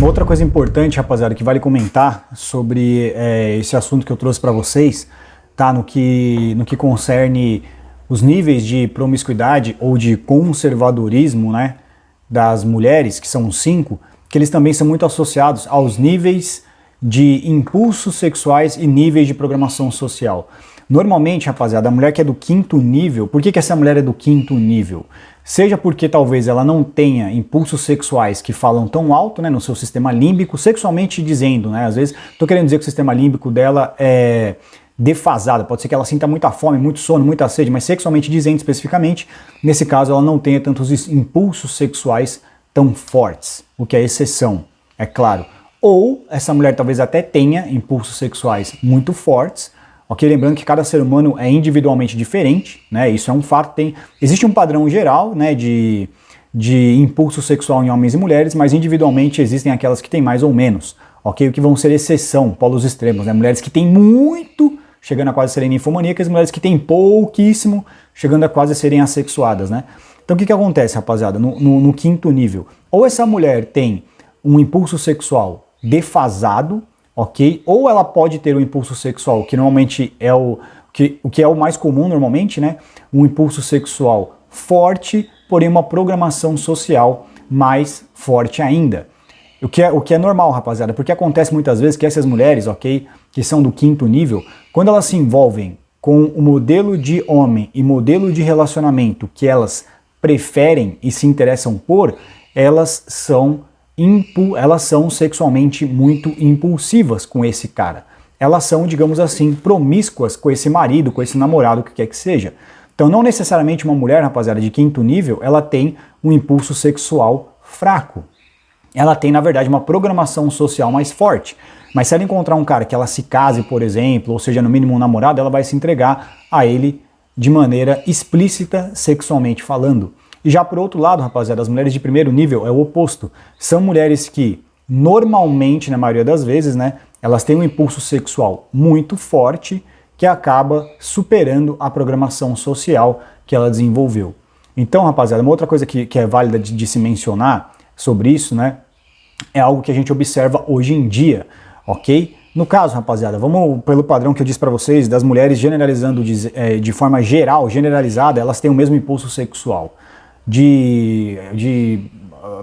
Uma outra coisa importante, rapaziada, que vale comentar sobre esse assunto que eu trouxe para vocês, tá? No que concerne os níveis de promiscuidade ou de conservadorismo, né, das mulheres, que são 5, que eles também são muito associados aos níveis de impulsos sexuais e níveis de programação social. Normalmente, rapaziada, a mulher que é do 5º nível, por que essa mulher é do 5º nível? Seja porque talvez ela não tenha impulsos sexuais que falam tão alto, né, no seu sistema límbico, sexualmente dizendo, né, às vezes estou querendo dizer que o sistema límbico dela é defasado, pode ser que ela sinta muita fome, muito sono, muita sede, mas sexualmente dizendo especificamente, nesse caso ela não tenha tantos impulsos sexuais tão fortes, o que é exceção, é claro. Ou essa mulher talvez até tenha impulsos sexuais muito fortes, ok? Lembrando que cada ser humano é individualmente diferente, né? Isso é um fato. Existe um padrão geral, né, de impulso sexual em homens e mulheres, mas individualmente existem aquelas que têm mais ou menos, ok? O que vão ser exceção, polos extremos, né? Mulheres que têm muito, chegando a quase serem ninfomaníacas, mulheres que têm pouquíssimo, chegando a quase serem assexuadas, né? Então o que acontece, rapaziada, no 5º nível? Ou essa mulher tem um impulso sexual defasado, ok? Ou ela pode ter um impulso sexual, que normalmente é o que é o mais comum normalmente, né? Um impulso sexual forte, porém uma programação social mais forte ainda. O que é normal, rapaziada, porque acontece muitas vezes que essas mulheres, ok, que são do 5º nível, quando elas se envolvem com o modelo de homem e modelo de relacionamento que elas preferem e se interessam por, elas são sexualmente muito impulsivas com esse cara. Elas são, digamos assim, promíscuas com esse marido, com esse namorado, o que quer que seja. Então não necessariamente uma mulher, rapaziada, de 5º nível, ela tem um impulso sexual fraco. Ela tem, na verdade, uma programação social mais forte. Mas se ela encontrar um cara que ela se case, por exemplo, ou seja, no mínimo um namorado, ela vai se entregar a ele de maneira explícita, sexualmente falando. E já por outro lado, rapaziada, as mulheres de 1º nível é o oposto. São mulheres que, normalmente, na maioria das vezes, né, elas têm um impulso sexual muito forte que acaba superando a programação social que ela desenvolveu. Então, rapaziada, uma outra coisa que é válida de se mencionar sobre isso, né, é algo que a gente observa hoje em dia, ok? No caso, rapaziada, vamos pelo padrão que eu disse para vocês, das mulheres generalizando de forma geral, generalizada, elas têm o mesmo impulso sexual. De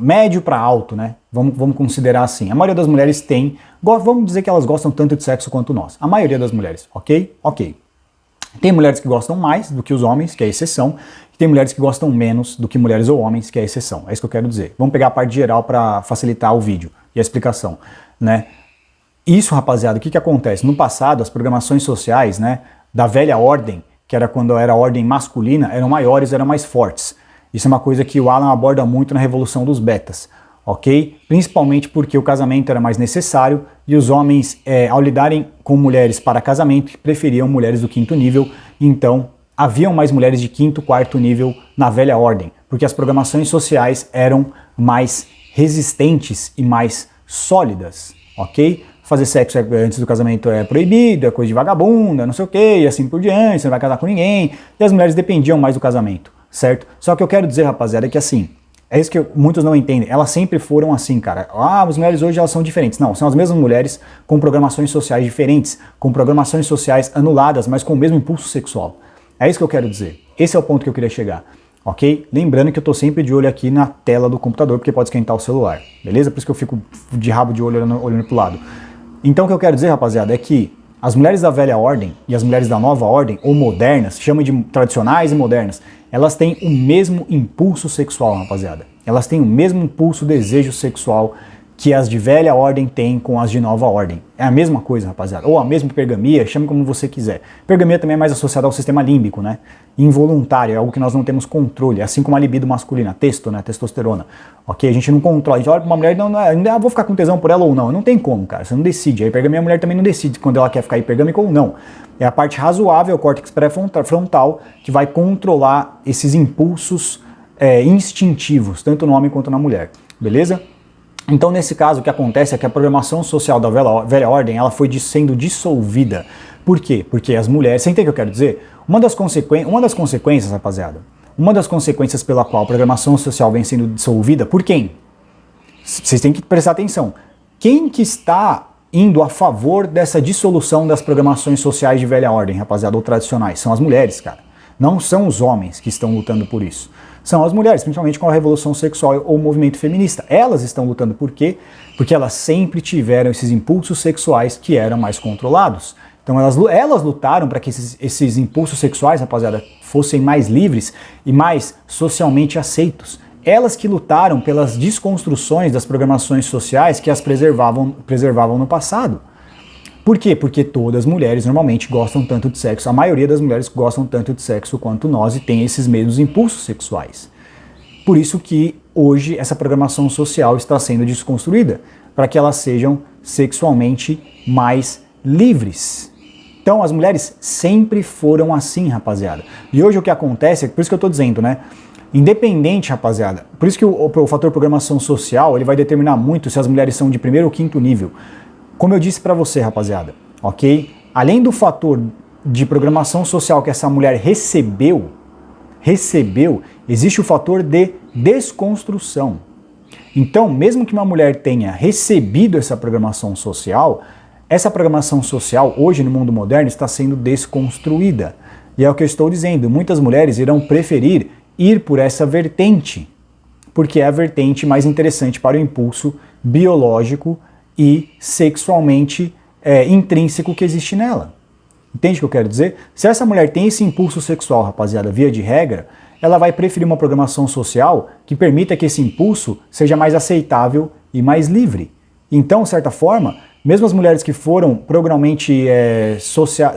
médio para alto, né? Vamos considerar assim. A maioria das mulheres tem, vamos dizer que elas gostam tanto de sexo quanto nós. A maioria das mulheres, ok? Ok. Tem mulheres que gostam mais do que os homens, que é a exceção, e tem mulheres que gostam menos do que mulheres ou homens, que é a exceção. É isso que eu quero dizer. Vamos pegar a parte geral para facilitar o vídeo e a explicação, né? Isso, rapaziada, o que acontece? No passado, as programações sociais, né, da velha ordem, que era quando era a ordem masculina, eram maiores, eram mais fortes. Isso é uma coisa que o Alan aborda muito na Revolução dos Betas, ok? Principalmente porque o casamento era mais necessário e os homens, ao lidarem com mulheres para casamento, preferiam mulheres do 5º nível, então haviam mais mulheres de 5º, 4º nível na velha ordem, porque as programações sociais eram mais resistentes e mais sólidas, ok? Fazer sexo antes do casamento é proibido, é coisa de vagabunda, não sei o que, e assim por diante, você não vai casar com ninguém, e as mulheres dependiam mais do casamento. Certo? Só que eu quero dizer, rapaziada, é que assim, é isso que muitos não entendem, elas sempre foram assim, cara. Ah, as mulheres hoje elas são diferentes. Não, são as mesmas mulheres com programações sociais diferentes, com programações sociais anuladas, mas com o mesmo impulso sexual. É isso que eu quero dizer. Esse é o ponto que eu queria chegar, ok? Lembrando que eu tô sempre de olho aqui na tela do computador, porque pode esquentar o celular, beleza? Por isso que eu fico de rabo de olho olhando pro lado. Então o que eu quero dizer, rapaziada, é que as mulheres da velha ordem e as mulheres da nova ordem, ou modernas, chama de tradicionais e modernas, elas têm o mesmo impulso sexual, rapaziada. Elas têm o mesmo impulso, desejo sexual que as de velha ordem têm com as de nova ordem. É a mesma coisa, rapaziada. Ou a mesma hipergamia, chame como você quiser. Hipergamia também é mais associada ao sistema límbico, né? Involuntário, é algo que nós não temos controle, assim como a libido masculina, né? Testosterona. Ok? A gente não controla, a gente olha pra uma mulher e não vou ficar com tesão por ela ou não. Não tem como, cara, você não decide. A hipergamia, a mulher também não decide quando ela quer ficar hipergâmica ou não. É a parte razoável, o córtex pré-frontal, que vai controlar esses impulsos instintivos, tanto no homem quanto na mulher. Beleza? Então, nesse caso, o que acontece é que a programação social da velha ordem ela foi sendo dissolvida. Por quê? Porque as mulheres... Você entende o que eu quero dizer? Uma das consequências, rapaziada, uma das consequências pela qual a programação social vem sendo dissolvida, por quem? Vocês têm que prestar atenção. quem que está indo a favor dessa dissolução das programações sociais de velha ordem, rapaziada, ou tradicionais? São as mulheres, cara. Não são os homens que estão lutando por isso. São as mulheres, principalmente com a revolução sexual ou o movimento feminista. Elas estão lutando por quê? Porque elas sempre tiveram esses impulsos sexuais que eram mais controlados. Então elas lutaram para que esses impulsos sexuais, rapaziada, fossem mais livres e mais socialmente aceitos. Elas que lutaram pelas desconstruções das programações sociais que as preservavam no passado. Por quê? Porque todas as mulheres normalmente gostam tanto de sexo, a maioria das mulheres gostam tanto de sexo quanto nós e tem esses mesmos impulsos sexuais. Por isso que hoje essa programação social está sendo desconstruída, para que elas sejam sexualmente mais livres. Então as mulheres sempre foram assim, rapaziada. E hoje o que acontece, por isso que eu tô dizendo, né? Independente, rapaziada, por isso que o fator programação social, ele vai determinar muito se as mulheres são de primeiro ou quinto nível. Como eu disse pra você, rapaziada, ok? Além do fator de programação social que essa mulher recebeu, existe o fator de desconstrução. Então, mesmo que uma mulher tenha recebido essa programação social hoje no mundo moderno está sendo desconstruída. E é o que eu estou dizendo, muitas mulheres irão preferir ir por essa vertente, porque é a vertente mais interessante para o impulso biológico e sexualmente intrínseco que existe nela. Entende o que eu quero dizer? Se essa mulher tem esse impulso sexual, rapaziada, via de regra, ela vai preferir uma programação social que permita que esse impulso seja mais aceitável e mais livre. Então, de certa forma, mesmo as mulheres que foram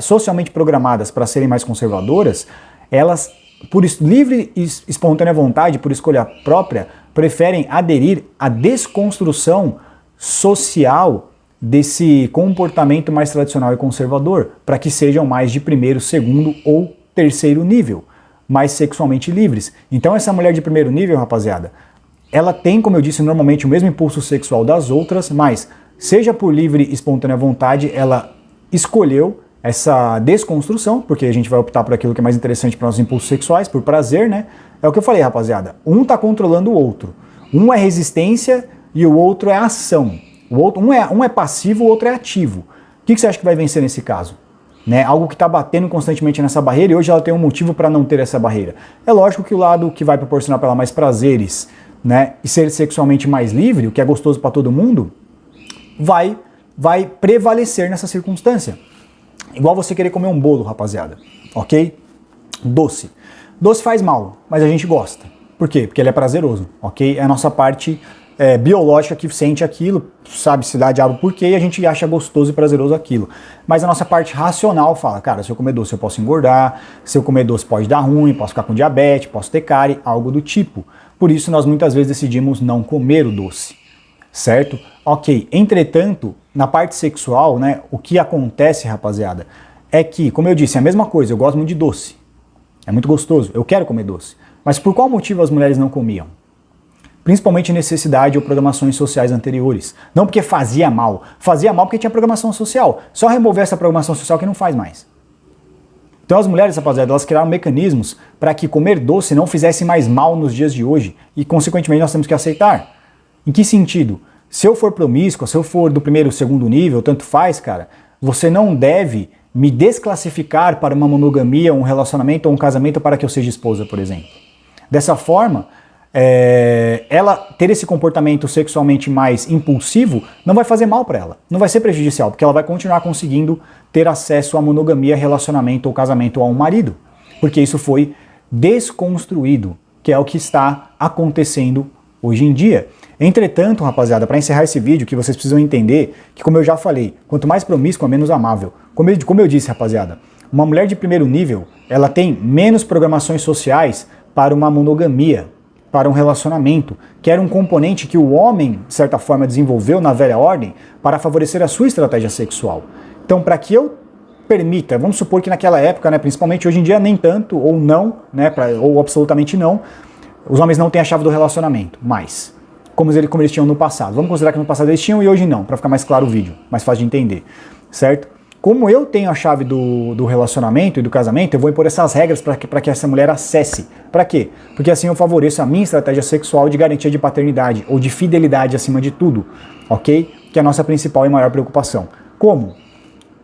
socialmente programadas para serem mais conservadoras, elas, por livre e espontânea vontade, por escolha própria, preferem aderir à desconstrução social desse comportamento mais tradicional e conservador, para que sejam mais de primeiro, segundo ou terceiro nível, mais sexualmente livres. Então essa mulher de primeiro nível, rapaziada, ela tem, como eu disse, normalmente o mesmo impulso sexual das outras, mas seja por livre e espontânea vontade, ela escolheu essa desconstrução, porque a gente vai optar por aquilo que é mais interessante para nossos impulsos sexuais, por prazer, né? É o que eu falei, rapaziada. Um tá controlando o outro. Um é resistência e o outro é ação. Um é passivo, o outro é ativo. O que você acha que vai vencer nesse caso? Né? Algo que está batendo constantemente nessa barreira e hoje ela tem um motivo para não ter essa barreira. É lógico que o lado que vai proporcionar para ela mais prazeres, né, e ser sexualmente mais livre, o que é gostoso para todo mundo, vai prevalecer nessa circunstância. Igual você querer comer um bolo, rapaziada, ok? Doce. Doce faz mal, mas a gente gosta. Por quê? Porque ele é prazeroso, ok? É a nossa parte biológica que sente aquilo, sabe-se lá diabo por quê, e a gente acha gostoso e prazeroso aquilo. Mas a nossa parte racional fala, cara, se eu comer doce eu posso engordar, se eu comer doce pode dar ruim, posso ficar com diabetes, posso ter cárie, algo do tipo. Por isso nós muitas vezes decidimos não comer o doce, certo? Ok, entretanto, na parte sexual, né, o que acontece, rapaziada, é que, como eu disse, é a mesma coisa, eu gosto muito de doce, é muito gostoso, eu quero comer doce. Mas por qual motivo as mulheres não comiam? Principalmente necessidade ou programações sociais anteriores. Não porque fazia mal porque tinha programação social. Só remover essa programação social que não faz mais. Então as mulheres, rapaziada, elas criaram mecanismos para que comer doce não fizesse mais mal nos dias de hoje e, consequentemente, nós temos que aceitar. Em que sentido? Se eu for promíscua, se eu for do primeiro ou segundo nível, tanto faz, cara, você não deve me desclassificar para uma monogamia, um relacionamento ou um casamento para que eu seja esposa, por exemplo. Dessa forma, ela ter esse comportamento sexualmente mais impulsivo não vai fazer mal para ela, não vai ser prejudicial, porque ela vai continuar conseguindo ter acesso à monogamia, relacionamento ou casamento a um marido, porque isso foi desconstruído, que é o que está acontecendo hoje em dia. Entretanto, rapaziada, para encerrar esse vídeo, que vocês precisam entender que, como eu já falei, quanto mais promíscua, menos amável. Como eu disse, rapaziada, uma mulher de primeiro nível, ela tem menos programações sociais para uma monogamia, para um relacionamento, que era um componente que o homem, de certa forma, desenvolveu na velha ordem para favorecer a sua estratégia sexual. Então, para que eu permita, vamos supor que naquela época, né, principalmente hoje em dia, nem tanto, ou não, né, ou absolutamente não, os homens não têm a chave do relacionamento, mas como eles tinham no passado. Vamos considerar que no passado eles tinham e hoje não, para ficar mais claro o vídeo, mais fácil de entender, certo? Como eu tenho a chave do relacionamento e do casamento, eu vou impor essas regras para que essa mulher acesse. Para quê? Porque assim eu favoreço a minha estratégia sexual de garantia de paternidade ou de fidelidade acima de tudo, ok? que é a nossa principal e maior preocupação. Como?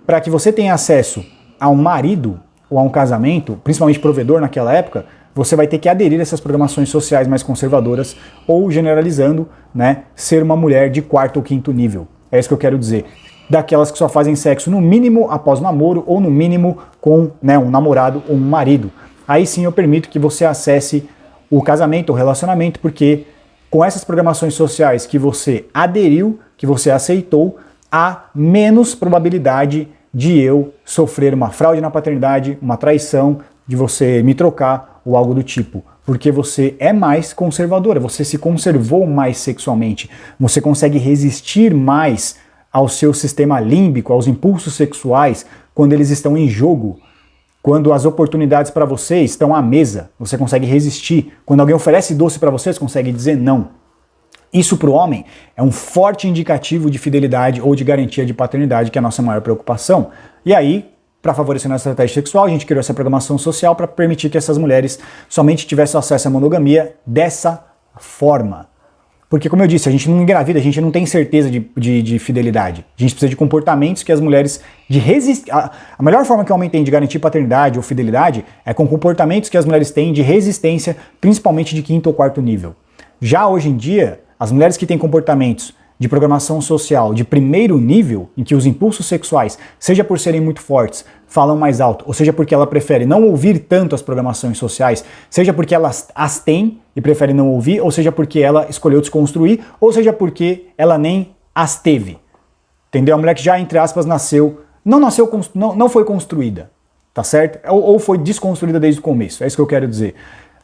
Para que você tenha acesso a um marido ou a um casamento, principalmente provedor naquela época, você vai ter que aderir a essas programações sociais mais conservadoras ou, generalizando, né, ser uma mulher de quarto ou quinto nível. É isso que eu quero dizer. Daquelas que só fazem sexo no mínimo após o namoro ou no mínimo com, né, um namorado ou um marido. Aí sim eu permito que você acesse o casamento ou relacionamento, porque com essas programações sociais que você aderiu, que você aceitou, há menos probabilidade de eu sofrer uma fraude na paternidade, uma traição, de você me trocar ou algo do tipo. Porque você é mais conservadora, você se conservou mais sexualmente, você consegue resistir mais ao seu sistema límbico, aos impulsos sexuais, quando eles estão em jogo. Quando as oportunidades para você estão à mesa, você consegue resistir. Quando alguém oferece doce para você, você consegue dizer não. Isso para o homem é um forte indicativo de fidelidade ou de garantia de paternidade, que é a nossa maior preocupação. E aí, para favorecer nossa estratégia sexual, a gente criou essa programação social para permitir que essas mulheres somente tivessem acesso à monogamia dessa forma. Porque, como eu disse, a gente não engravida, a gente não tem certeza de fidelidade. A gente precisa de comportamentos que as mulheres de resistir. A melhor forma que o homem tem de garantir paternidade ou fidelidade é com comportamentos que as mulheres têm de resistência, principalmente de quinto ou quarto nível. Já hoje em dia, as mulheres que têm comportamentos de programação social de primeiro nível, em que os impulsos sexuais, seja por serem muito fortes, falam mais alto, ou seja porque ela prefere não ouvir tanto as programações sociais, seja porque ela as tem e prefere não ouvir, ou seja porque ela escolheu desconstruir, ou seja porque ela nem as teve. Entendeu? A mulher que já, entre aspas, não foi construída, tá certo? Ou foi desconstruída desde o começo, é isso que eu quero dizer.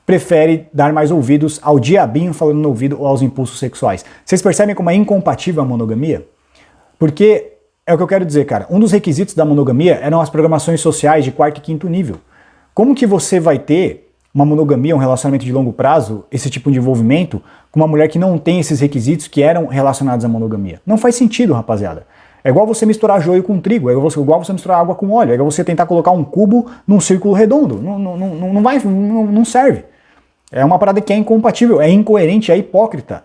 Prefere dar mais ouvidos ao diabinho falando no ouvido ou aos impulsos sexuais. Vocês percebem como é incompatível a monogamia? Porque, é o que eu quero dizer, cara, um dos requisitos da monogamia eram as programações sociais de quarto e quinto nível. Como que você vai ter uma monogamia, um relacionamento de longo prazo, esse tipo de envolvimento, com uma mulher que não tem esses requisitos que eram relacionados à monogamia? Não faz sentido, rapaziada. É igual você misturar joio com trigo, é igual você misturar água com óleo, é igual você tentar colocar um cubo num círculo redondo. Não serve. É uma parada que é incompatível, é incoerente, é hipócrita,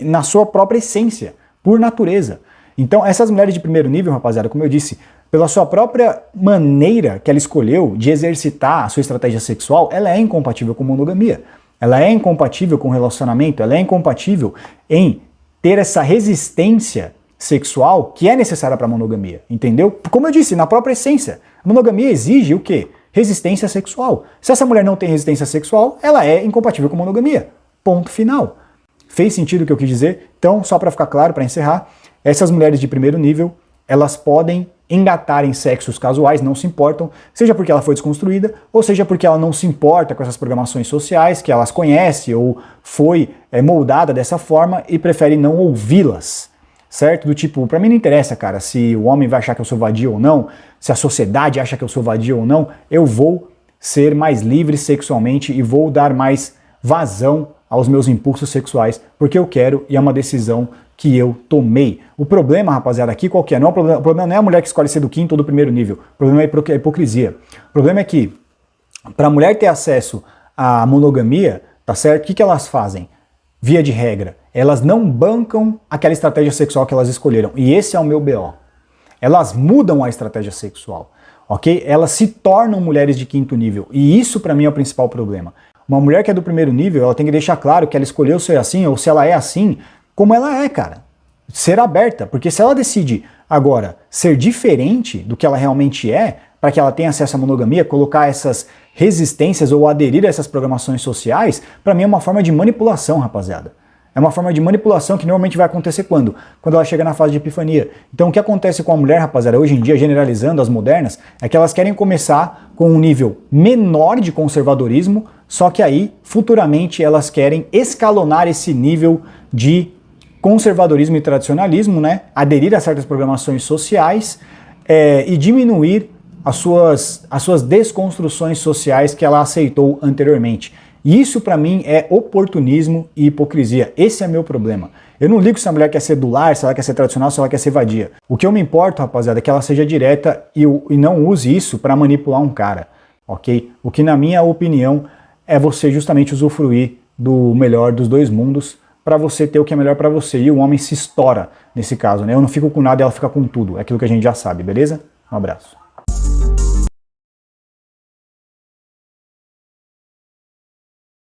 na sua própria essência, por natureza. Então, essas mulheres de primeiro nível, rapaziada, como eu disse, pela sua própria maneira que ela escolheu de exercitar a sua estratégia sexual, ela é incompatível com monogamia. Ela é incompatível com relacionamento, ela é incompatível em ter essa resistência sexual que é necessária para a monogamia, entendeu? Como eu disse, na própria essência, a monogamia exige o quê? Resistência sexual. Se essa mulher não tem resistência sexual, ela é incompatível com monogamia. Ponto final. Fez sentido o que eu quis dizer? Então, só para ficar claro, para encerrar, essas mulheres de primeiro nível, elas podem engatar em sexos casuais, não se importam, seja porque ela foi desconstruída, ou seja porque ela não se importa com essas programações sociais, que elas conhece ou foi moldada dessa forma e prefere não ouvi-las. Certo? Do tipo, pra mim não interessa, cara, se o homem vai achar que eu sou vadio ou não, se a sociedade acha que eu sou vadio ou não, eu vou ser mais livre sexualmente e vou dar mais vazão aos meus impulsos sexuais, porque eu quero e é uma decisão que eu tomei. O problema, rapaziada, aqui qual que é? O problema não é a mulher que escolhe ser do quinto ou do primeiro nível, o problema é a hipocrisia. O problema é que, pra mulher ter acesso à monogamia, tá certo? O que elas fazem? Via de regra, elas não bancam aquela estratégia sexual que elas escolheram. E esse é o meu BO. Elas mudam a estratégia sexual, ok? Elas se tornam mulheres de quinto nível. E isso pra mim é o principal problema. Uma mulher que é do primeiro nível, ela tem que deixar claro que ela escolheu ser assim, ou se ela é assim, como ela é, cara. Ser aberta, porque se ela decide agora ser diferente do que ela realmente é, para que ela tenha acesso à monogamia, colocar essas resistências ou aderir a essas programações sociais, para mim é uma forma de manipulação, rapaziada. É uma forma de manipulação que normalmente vai acontecer quando? Quando ela chega na fase de epifania. Então o que acontece com a mulher, rapaziada, hoje em dia, generalizando as modernas, é que elas querem começar com um nível menor de conservadorismo, só que aí, futuramente, elas querem escalonar esse nível de conservadorismo e tradicionalismo, né? Aderir a certas programações sociais e diminuir as suas desconstruções sociais que ela aceitou anteriormente. E isso pra mim é oportunismo e hipocrisia. Esse é meu problema. Eu não ligo se a mulher quer ser do lar, se ela quer ser tradicional, se ela quer ser vadia. O que eu me importo, rapaziada, é que ela seja direta e não use isso pra manipular um cara, ok? O que na minha opinião é você justamente usufruir do melhor dos dois mundos, para você ter o que é melhor para você. E o homem se estoura nesse caso, né? Eu não fico com nada e ela fica com tudo. É aquilo que a gente já sabe, beleza? Um abraço.